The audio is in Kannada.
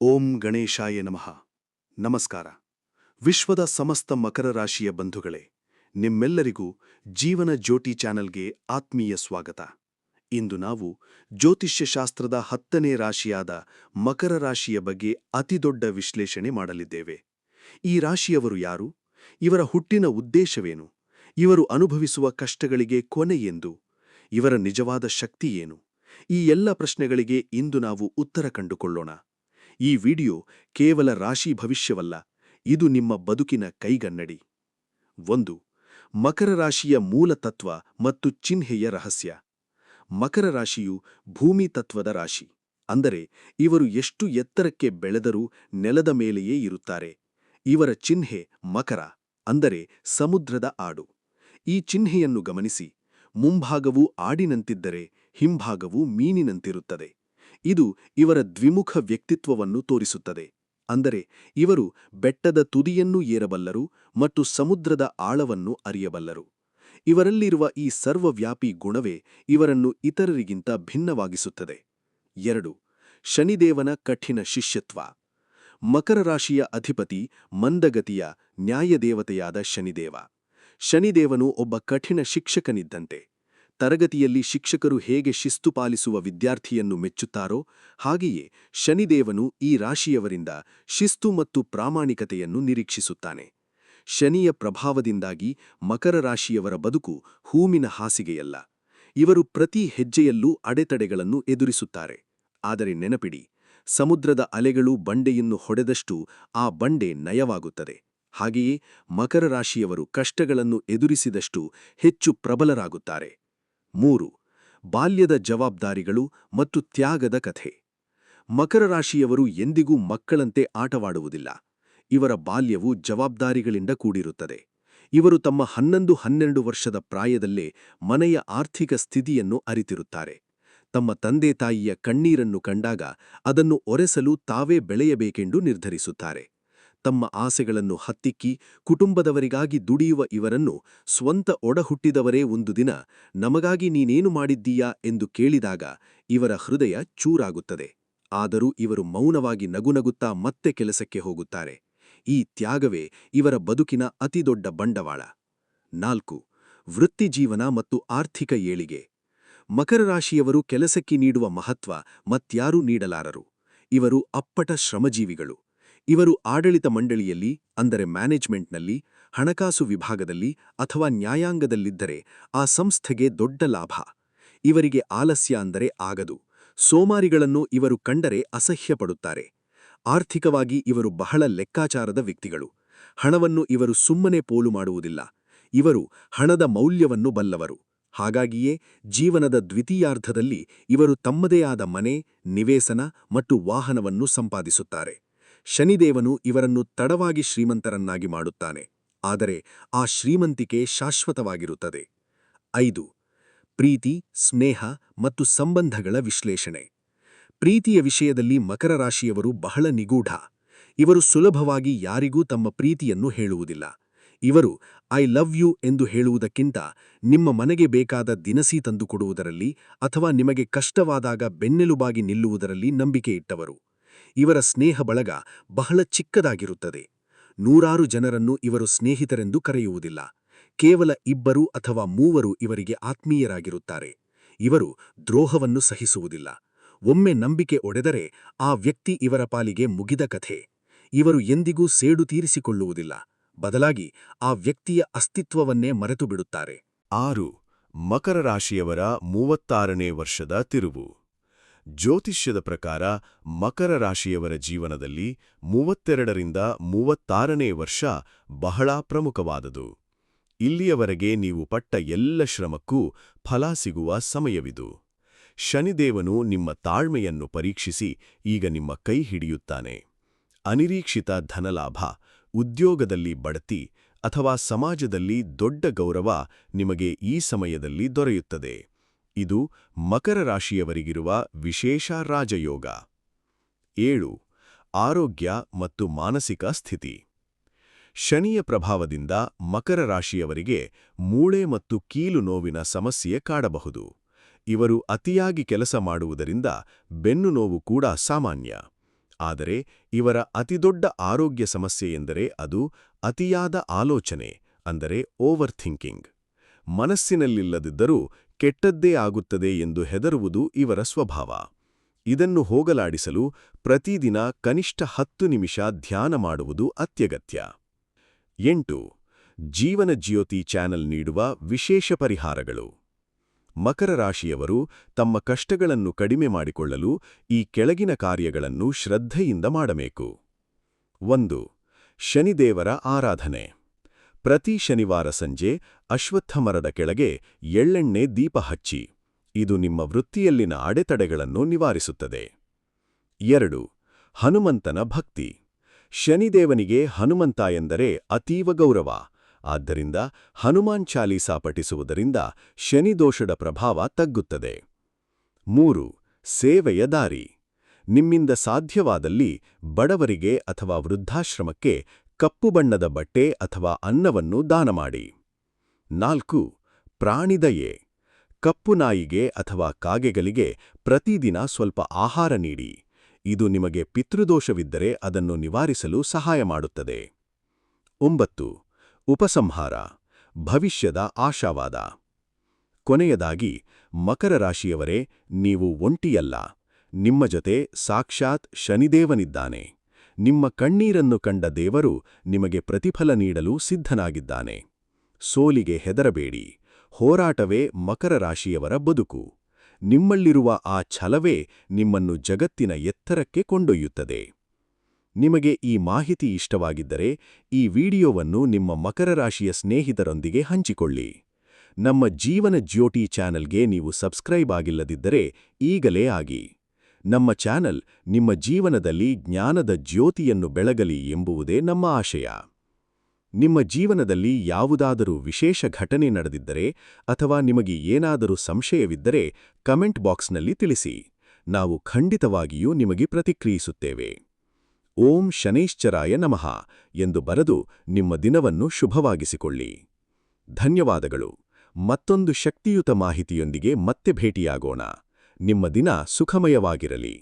ಓಂ ಗಣೇಶಾಯ ನಮಃ. ನಮಸ್ಕಾರ. ವಿಶ್ವದ ಸಮಸ್ತ ಮಕರ ರಾಶಿಯ ಬಂಧುಗಳೇ, ನಿಮ್ಮೆಲ್ಲರಿಗೂ ಜೀವನ ಜ್ಯೋತಿ ಚಾನೆಲ್ಗೆ ಆತ್ಮೀಯ ಸ್ವಾಗತ. ಇಂದು ನಾವು ಜ್ಯೋತಿಷ್ಯಶಾಸ್ತ್ರದ 10ನೇ ರಾಶಿಯಾದ ಮಕರ ರಾಶಿಯ ಬಗ್ಗೆ ಅತಿದೊಡ್ಡ ವಿಶ್ಲೇಷಣೆ ಮಾಡಲಿದ್ದೇವೆ. ಈ ರಾಶಿಯವರು ಯಾರು? ಇವರ ಹುಟ್ಟಿನ ಉದ್ದೇಶವೇನು? ಇವರು ಅನುಭವಿಸುವ ಕಷ್ಟಗಳಿಗೆ ಕೊನೆಯೆಂದು? ಇವರ ನಿಜವಾದ ಶಕ್ತಿ ಏನು? ಈ ಎಲ್ಲ ಪ್ರಶ್ನೆಗಳಿಗೆ ಇಂದು ನಾವು ಉತ್ತರ ಕಂಡುಕೊಳ್ಳೋಣ. ಈ ವಿಡಿಯೋ ಕೇವಲ ರಾಶಿ ಭವಿಷ್ಯವಲ್ಲ, ಇದು ನಿಮ್ಮ ಬದುಕಿನ ಕೈಗನ್ನಡಿ. 1. ಮಕರ ರಾಶಿಯ ಮೂಲ ತತ್ವ ಮತ್ತು ಚಿಹ್ನೆಯ ರಹಸ್ಯ. ಮಕರ ರಾಶಿಯು ಭೂಮಿ ತತ್ವದ ರಾಶಿ. ಅಂದರೆ ಇವರು ಎಷ್ಟು ಎತ್ತರಕ್ಕೆ ಬೆಳೆದರೂ ನೆಲದ ಮೇಲೆಯೇ ಇರುತ್ತಾರೆ. ಇವರ ಚಿಹ್ನೆ ಮಕರ, ಅಂದರೆ ಸಮುದ್ರದ ಆಡು. ಈ ಚಿಹ್ನೆಯನ್ನು ಗಮನಿಸಿ. ಮುಂಭಾಗವು ಆಡಿನಂತಿದ್ದರೆ ಹಿಂಭಾಗವು ಮೀನಿನಂತಿರುತ್ತದೆ. ಇದು ಇವರ ದ್ವಿಮುಖ ವ್ಯಕ್ತಿತ್ವವನ್ನು ತೋರಿಸುತ್ತದೆ. ಅಂದರೆ ಇವರು ಬೆಟ್ಟದ ತುದಿಯನ್ನೂ ಏರಬಲ್ಲರು ಮತ್ತು ಸಮುದ್ರದ ಆಳವನ್ನು ಅರಿಯಬಲ್ಲರು. ಇವರಲ್ಲಿರುವ ಈ ಸರ್ವವ್ಯಾಪಿ ಗುಣವೇ ಇವರನ್ನು ಇತರರಿಗಿಂತ ಭಿನ್ನವಾಗಿಸುತ್ತದೆ. 2. ಶನಿದೇವನ ಕಠಿಣ ಶಿಷ್ಯತ್ವ. ಮಕರ ರಾಶಿಯ ಅಧಿಪತಿ ಮಂದಗತಿಯ ನ್ಯಾಯದೇವತೆಯಾದ ಶನಿದೇವ. ಶನಿದೇವನು ಒಬ್ಬ ಕಠಿಣ ಶಿಕ್ಷಕನಿದ್ದಂತೆ. ತರಗತಿಯಲ್ಲಿ ಶಿಕ್ಷಕರು ಹೇಗೆ ಶಿಸ್ತು ಪಾಲಿಸುವ ವಿದ್ಯಾರ್ಥಿಯನ್ನು ಮೆಚ್ಚುತ್ತಾರೋ ಹಾಗೆಯೇ ಶನಿದೇವನು ಈ ರಾಶಿಯವರಿಂದ ಶಿಸ್ತು ಮತ್ತು ಪ್ರಾಮಾಣಿಕತೆಯನ್ನು ನಿರೀಕ್ಷಿಸುತ್ತಾನೆ. ಶನಿಯ ಪ್ರಭಾವದಿಂದಾಗಿ ಮಕರ ರಾಶಿಯವರ ಬದುಕು ಹೂಮಿನ ಹಾಸಿಗೆಯಲ್ಲ. ಇವರು ಪ್ರತಿ ಹೆಜ್ಜೆಯಲ್ಲೂ ಅಡೆತಡೆಗಳನ್ನು ಎದುರಿಸುತ್ತಾರೆ. ಆದರೆ ನೆನಪಿಡಿ, ಸಮುದ್ರದ ಅಲೆಗಳು ಬಂಡೆಯನ್ನು ಹೊಡೆದಷ್ಟು ಆ ಬಂಡೆ ನಯವಾಗುತ್ತದೆ. ಹಾಗೆಯೇ ಮಕರ ರಾಶಿಯವರು ಕಷ್ಟಗಳನ್ನು ಎದುರಿಸಿದಷ್ಟು ಹೆಚ್ಚು ಪ್ರಬಲರಾಗುತ್ತಾರೆ. 3. ಬಾಲ್ಯದ ಜವಾಬ್ದಾರಿಗಳು ಮತ್ತು ತ್ಯಾಗದ ಕಥೆ. ಮಕರ ರಾಶಿಯವರು ಎಂದಿಗೂ ಮಕ್ಕಳಂತೆ ಆಟವಾಡುವುದಿಲ್ಲ. ಇವರ ಬಾಲ್ಯವು ಜವಾಬ್ದಾರಿಗಳಿಂದ ಕೂಡಿರುತ್ತದೆ. ಇವರು ತಮ್ಮ 11-12 ವರ್ಷದ ಪ್ರಾಯದಲ್ಲೇ ಮನೆಯ ಆರ್ಥಿಕ ಸ್ಥಿತಿಯನ್ನು ಅರಿತಿರುತ್ತಾರೆ. ತಮ್ಮ ತಂದೆ ತಾಯಿಯ ಕಣ್ಣೀರನ್ನು ಕಂಡಾಗ ಅದನ್ನು ಒರೆಸಲು ತಾವೇ ಬೆಳೆಯಬೇಕೆಂದು ನಿರ್ಧರಿಸುತ್ತಾರೆ. ತಮ್ಮ ಆಸೆಗಳನ್ನು ಹತ್ತಿಕ್ಕಿ ಕುಟುಂಬದವರಿಗಾಗಿ ದುಡಿಯುವ ಇವರನ್ನು ಸ್ವಂತ ಒಡಹುಟ್ಟಿದವರೇ ಒಂದು ದಿನ ನಮಗಾಗಿ ನೀನೇನು ಮಾಡಿದ್ದೀಯಾ ಎಂದು ಕೇಳಿದಾಗ ಇವರ ಹೃದಯ ಚೂರಾಗುತ್ತದೆ. ಆದರೂ ಇವರು ಮೌನವಾಗಿ ನಗುನಗುತ್ತಾ ಮತ್ತೆ ಕೆಲಸಕ್ಕೆ ಹೋಗುತ್ತಾರೆ. ಈ ತ್ಯಾಗವೇ ಇವರ ಬದುಕಿನ ಅತಿದೊಡ್ಡ ಬಂಡವಾಳ. 4. ವೃತ್ತಿಜೀವನ ಮತ್ತು ಆರ್ಥಿಕ ಏಳಿಗೆ. ಮಕರ ರಾಶಿಯವರು ಕೆಲಸಕ್ಕೆ ನೀಡುವ ಮಹತ್ವ ಮತ್ಯಾರೂ ನೀಡಲಾರರು. ಇವರು ಅಪ್ಪಟ ಶ್ರಮಜೀವಿಗಳು. ಇವರು ಆಡಳಿತ ಮಂಡಳಿಯಲ್ಲಿ, ಅಂದರೆ ಮ್ಯಾನೇಜ್ಮೆಂಟ್ನಲ್ಲಿ, ಹಣಕಾಸು ವಿಭಾಗದಲ್ಲಿ ಅಥವಾ ನ್ಯಾಯಾಂಗದಲ್ಲಿದ್ದರೆ ಆ ಸಂಸ್ಥೆಗೆ ದೊಡ್ಡ ಲಾಭ. ಇವರಿಗೆ ಆಲಸ್ಯ ಅಂದರೆ ಆಗದು. ಸೋಮಾರಿಗಳನ್ನು ಇವರು ಕಂಡರೆ ಅಸಹ್ಯಪಡುತ್ತಾರೆ. ಆರ್ಥಿಕವಾಗಿ ಇವರು ಬಹಳ ಲೆಕ್ಕಾಚಾರದ ವ್ಯಕ್ತಿಗಳು. ಹಣವನ್ನು ಇವರು ಸುಮ್ಮನೆ ಪೋಲು ಮಾಡುವುದಿಲ್ಲ. ಇವರು ಹಣದ ಮೌಲ್ಯವನ್ನು ಬಲ್ಲವರು. ಹಾಗಾಗಿಯೇ ಜೀವನದ ದ್ವಿತೀಯಾರ್ಧದಲ್ಲಿ ಇವರು ತಮ್ಮದೇ ಆದ ಮನೆ, ನಿವೇಶನ ಮತ್ತು ವಾಹನವನ್ನು ಸಂಪಾದಿಸುತ್ತಾರೆ. ಶನಿದೇವನು ಇವರನ್ನು ತಡವಾಗಿ ಶ್ರೀಮಂತರನ್ನಾಗಿ ಮಾಡುತ್ತಾನೆ. ಆದರೆ ಆ ಶ್ರೀಮಂತಿಕೆ ಶಾಶ್ವತವಾಗಿರುತ್ತದೆ. 5. ಪ್ರೀತಿ, ಸ್ನೇಹ ಮತ್ತು ಸಂಬಂಧಗಳ ವಿಶ್ಲೇಷಣೆ. ಪ್ರೀತಿಯ ವಿಷಯದಲ್ಲಿ ಮಕರ ರಾಶಿಯವರು ಬಹಳ ನಿಗೂಢ. ಇವರು ಸುಲಭವಾಗಿ ಯಾರಿಗೂ ತಮ್ಮ ಪ್ರೀತಿಯನ್ನು ಹೇಳುವುದಿಲ್ಲ. ಇವರು ಐ ಲವ್ ಯು ಎಂದು ಹೇಳುವುದಕ್ಕಿಂತ ನಿಮ್ಮ ಮನೆಗೆ ಬೇಕಾದ ದಿನಸಿ ತಂದುಕೊಡುವುದರಲ್ಲಿ ಅಥವಾ ನಿಮಗೆ ಕಷ್ಟವಾದಾಗ ಬೆನ್ನೆಲುಬಾಗಿ ನಿಲ್ಲುವುದರಲ್ಲಿ ನಂಬಿಕೆ ಇಟ್ಟವರು. ಇವರ ಸ್ನೇಹ ಬಳಗ ಬಹಳ ಚಿಕ್ಕದಾಗಿರುತ್ತದೆ. ನೂರಾರು ಜನರನ್ನು ಇವರು ಸ್ನೇಹಿತರೆಂದು ಕರೆಯುವುದಿಲ್ಲ. ಕೇವಲ 2 ಅಥವಾ 3 ಇವರಿಗೆ ಆತ್ಮೀಯರಾಗಿರುತ್ತಾರೆ. ಇವರು ದ್ರೋಹವನ್ನು ಸಹಿಸುವುದಿಲ್ಲ. ಒಮ್ಮೆ ನಂಬಿಕೆ ಒಡೆದರೆ ಆ ವ್ಯಕ್ತಿ ಇವರ ಪಾಲಿಗೆ ಮುಗಿದ ಕಥೆ. ಇವರು ಎಂದಿಗೂ ಸೇಡು ತೀರಿಸಿಕೊಳ್ಳುವುದಿಲ್ಲ. ಬದಲಾಗಿ ಆ ವ್ಯಕ್ತಿಯ ಅಸ್ತಿತ್ವವನ್ನೇ ಮರೆತು ಬಿಡುತ್ತಾರೆ. 6. ಮಕರ ರಾಶಿಯವರ 36ನೇ ವರ್ಷದ ತಿರುವು. ಜ್ಯೋತಿಷ್ಯದ ಪ್ರಕಾರ ಮಕರ ರಾಶಿಯವರ ಜೀವನದಲ್ಲಿ 32ರಿಂದ 36ನೇ ವರ್ಷ ಬಹಳ ಪ್ರಮುಖವಾದುದು. ಇಲ್ಲಿಯವರೆಗೆ ನೀವು ಪಟ್ಟ ಎಲ್ಲ ಶ್ರಮಕ್ಕೂ ಫಲ ಸಿಗುವ ಸಮಯವಿದು. ಶನಿದೇವನು ನಿಮ್ಮ ತಾಳ್ಮೆಯನ್ನು ಪರೀಕ್ಷಿಸಿ ಈಗ ನಿಮ್ಮ ಕೈ ಹಿಡಿಯುತ್ತಾನೆ. ಅನಿರೀಕ್ಷಿತ ಧನಲಾಭ, ಉದ್ಯೋಗದಲ್ಲಿ ಬಡ್ತಿ ಅಥವಾ ಸಮಾಜದಲ್ಲಿ ದೊಡ್ಡ ಗೌರವ ನಿಮಗೆ ಈ ಸಮಯದಲ್ಲಿ ದೊರೆಯುತ್ತದೆ. ಇದು ಮಕರ ರಾಶಿಯವರಿಗಿರುವ ವಿಶೇಷ ರಾಜಯೋಗ. 7. ಆರೋಗ್ಯ ಮತ್ತು ಮಾನಸಿಕ ಸ್ಥಿತಿ. ಶನಿಯ ಪ್ರಭಾವದಿಂದ ಮಕರ ರಾಶಿಯವರಿಗೆ ಮೂಳೆ ಮತ್ತು ಕೀಲು ನೋವಿನ ಸಮಸ್ಯೆ ಕಾಡಬಹುದು. ಇವರು ಅತಿಯಾಗಿ ಕೆಲಸ ಮಾಡುವುದರಿಂದ ಬೆನ್ನು ನೋವು ಕೂಡ ಸಾಮಾನ್ಯ. ಆದರೆ ಇವರ ಅತಿದೊಡ್ಡ ಆರೋಗ್ಯ ಸಮಸ್ಯೆಯೆಂದರೆ ಅದು ಅತಿಯಾದ ಆಲೋಚನೆ, ಅಂದರೆ ಓವರ್ ಥಿಂಕಿಂಗ್. ಮನಸ್ಸಿನಲ್ಲಿಲ್ಲದಿದ್ದರೂ ಕೆಟ್ಟದ್ದೇ ಆಗುತ್ತದೆ ಎಂದು ಹೆದರುವುದು ಇವರ ಸ್ವಭಾವ. ಇದನ್ನು ಹೋಗಲಾಡಿಸಲು ಪ್ರತಿದಿನ ಕನಿಷ್ಠ 10 ನಿಮಿಷ ಧ್ಯಾನ ಮಾಡುವುದು ಅತ್ಯಗತ್ಯ. 8. ಜೀವನ ಜ್ಯೋತಿ ಚಾನೆಲ್ ನೀಡುವ ವಿಶೇಷ ಪರಿಹಾರಗಳು. ಮಕರ ರಾಶಿಯವರು ತಮ್ಮ ಕಷ್ಟಗಳನ್ನು ಕಡಿಮೆ ಮಾಡಿಕೊಳ್ಳಲು ಈ ಕೆಳಗಿನ ಕಾರ್ಯಗಳನ್ನು ಶ್ರದ್ಧೆಯಿಂದ ಮಾಡಬೇಕು. 1. ಶನಿದೇವರ ಆರಾಧನೆ. ಪ್ರತಿ ಶನಿವಾರ ಸಂಜೆ ಅಶ್ವತ್ಥಮರದ ಕೆಳಗೆ ಎಳ್ಳೆಣ್ಣೆ ದೀಪ ಹಚ್ಚಿ. ಇದು ನಿಮ್ಮ ವೃತ್ತಿಯಲ್ಲಿನ ಅಡೆತಡೆಗಳನ್ನು ನಿವಾರಿಸುತ್ತದೆ. 2. ಹನುಮಂತನ ಭಕ್ತಿ. ಶನಿದೇವನಿಗೆ ಹನುಮಂತ ಎಂದರೆ ಅತೀವ ಗೌರವ. ಆದ್ದರಿಂದ ಹನುಮಾನ್ ಚಾಲೀಸಾ ಪಠಿಸುವುದರಿಂದ ಶನಿದೋಷದ ಪ್ರಭಾವ ತಗ್ಗುತ್ತದೆ. 3. ಸೇವೆಯ ದಾರಿ. ನಿಮ್ಮಿಂದ ಸಾಧ್ಯವಾದಲ್ಲಿ ಬಡವರಿಗೆ ಅಥವಾ ವೃದ್ಧಾಶ್ರಮಕ್ಕೆ ಕಪ್ಪು ಬಣ್ಣದ ಬಟ್ಟೆ ಅಥವಾ ಅನ್ನವನ್ನು ದಾನ ಮಾಡಿ. 4. ಪ್ರಾಣಿದಯೆ. ಕಪ್ಪು ನಾಯಿಗೆ ಅಥವಾ ಕಾಗೆಗಳಿಗೆ ಪ್ರತಿದಿನ ಸ್ವಲ್ಪ ಆಹಾರ ನೀಡಿ. ಇದು ನಿಮಗೆ ಪಿತೃದೋಷವಿದ್ದರೆ ಅದನ್ನು ನಿವಾರಿಸಲು ಸಹಾಯ ಮಾಡುತ್ತದೆ. 9. ಉಪಸಂಹಾರ. ಭವಿಷ್ಯದ ಆಶಾವಾದ. ಕೊನೆಯದಾಗಿ, ಮಕರ ರಾಶಿಯವರೇ, ನೀವು ಒಂಟಿಯಲ್ಲ. ನಿಮ್ಮ ಜೊತೆ ಸಾಕ್ಷಾತ್ ಶನಿದೇವನಿದ್ದಾನೆ. ನಿಮ್ಮ ಕಣ್ಣೀರನ್ನು ಕಂಡ ದೇವರು ನಿಮಗೆ ಪ್ರತಿಫಲ ನೀಡಲು ಸಿದ್ಧನಾಗಿದ್ದಾನೆ. ಸೋಲಿಗೆ ಹೆದರಬೇಡಿ. ಹೋರಾಟವೇ ಮಕರ ರಾಶಿಯವರ ಬದುಕು. ನಿಮ್ಮಲ್ಲಿರುವ ಆ ಛಲವೇ ನಿಮ್ಮನ್ನು ಜಗತ್ತಿನ ಎತ್ತರಕ್ಕೆ ಕೊಂಡೊಯ್ಯುತ್ತದೆ. ನಿಮಗೆ ಈ ಮಾಹಿತಿ ಇಷ್ಟವಾಗಿದ್ದರೆ ಈ ವಿಡಿಯೋವನ್ನು ನಿಮ್ಮ ಮಕರ ರಾಶಿಯ ಸ್ನೇಹಿತರೊಂದಿಗೆ ಹಂಚಿಕೊಳ್ಳಿ. ನಮ್ಮ ಜೀವನ ಜ್ಯೋತಿ ಚಾನೆಲ್ಗೆ ನೀವು ಸಬ್ಸ್ಕ್ರೈಬ್ ಆಗಿಲ್ಲದಿದ್ದರೆ ಈಗಲೇ ಆಗಿ. ನಮ್ಮ ಚಾನೆಲ್ ನಿಮ್ಮ ಜೀವನದಲ್ಲಿ ಜ್ಞಾನದ ಜ್ಯೋತಿಯನ್ನು ಬೆಳಗಲಿ ಎಂಬುವುದೇ ನಮ್ಮ ಆಶಯ. ನಿಮ್ಮ ಜೀವನದಲ್ಲಿ ಯಾವುದಾದರೂ ವಿಶೇಷ ಘಟನೆ ನಡೆದಿದ್ದರೆ ಅಥವಾ ನಿಮಗೆ ಏನಾದರೂ ಸಂಶಯವಿದ್ದರೆ ಕಮೆಂಟ್ ಬಾಕ್ಸ್ನಲ್ಲಿ ತಿಳಿಸಿ. ನಾವು ಖಂಡಿತವಾಗಿಯೂ ನಿಮಗೆ ಪ್ರತಿಕ್ರಿಯಿಸುತ್ತೇವೆ. ಓಂ ಶನೈಶ್ಚರಾಯ ನಮಃ ಎಂದು ಬರೆದು ನಿಮ್ಮ ದಿನವನ್ನು ಶುಭವಾಗಿಸಿಕೊಳ್ಳಿ. ಧನ್ಯವಾದಗಳು. ಮತ್ತೊಂದು ಶಕ್ತಿಯುತ ಮಾಹಿತಿಯೊಂದಿಗೆ ಮತ್ತೆ ಭೇಟಿಯಾಗೋಣ. ನಿಮ್ಮ ದಿನ ಸುಖಮಯವಾಗಿರಲಿ.